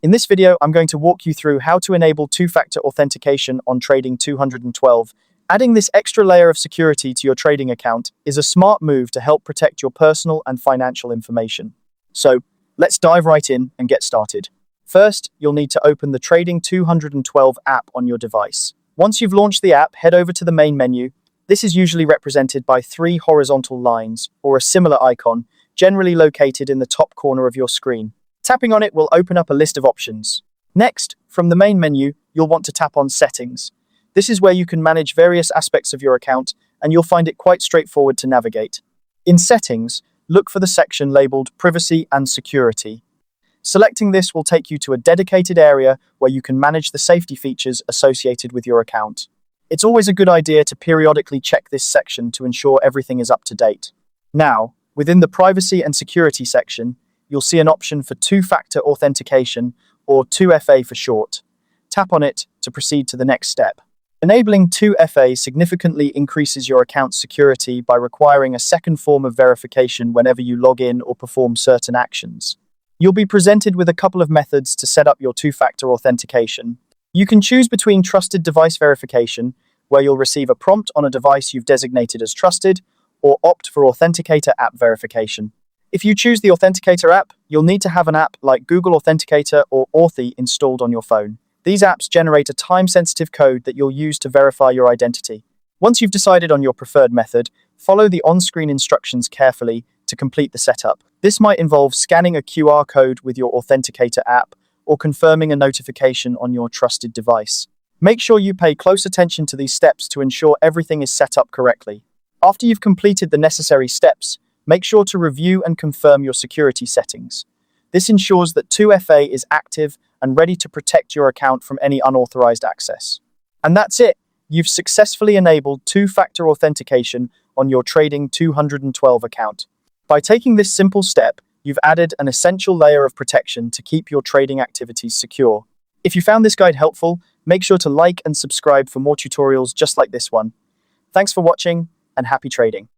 In this video, I'm going to walk you through how to enable two-factor authentication on Trading 212. Adding this extra layer of security to your trading account is a smart move to help protect your personal and financial information. So, let's dive right in and get started. First, you'll need to open the Trading 212 app on your device. Once you've launched the app, head over to the main menu. This is usually represented by 3 horizontal lines, or a similar icon, generally located in the top corner of your screen. Tapping on it will open up a list of options. Next, from the main menu, you'll want to tap on Settings. This is where you can manage various aspects of your account, and you'll find it quite straightforward to navigate. In Settings, look for the section labeled Privacy and Security. Selecting this will take you to a dedicated area where you can manage the safety features associated with your account. It's always a good idea to periodically check this section to ensure everything is up to date. Now, within the Privacy and Security section, you'll see an option for two-factor authentication, or 2FA for short. Tap on it to proceed to the next step. Enabling 2FA significantly increases your account's security by requiring a second form of verification whenever you log in or perform certain actions. You'll be presented with a couple of methods to set up your two-factor authentication. You can choose between trusted device verification, where you'll receive a prompt on a device you've designated as trusted, or opt for Authenticator app verification. If you choose the Authenticator app, you'll need to have an app like Google Authenticator or Authy installed on your phone. These apps generate a time-sensitive code that you'll use to verify your identity. Once you've decided on your preferred method, follow the on-screen instructions carefully to complete the setup. This might involve scanning a QR code with your Authenticator app or confirming a notification on your trusted device. Make sure you pay close attention to these steps to ensure everything is set up correctly. After you've completed the necessary steps, make sure to review and confirm your security settings. This ensures that 2FA is active and ready to protect your account from any unauthorized access. And that's it! You've successfully enabled two-factor authentication on your Trading 212 account. By taking this simple step, you've added an essential layer of protection to keep your trading activities secure. If you found this guide helpful, make sure to like and subscribe for more tutorials just like this one. Thanks for watching, and happy trading!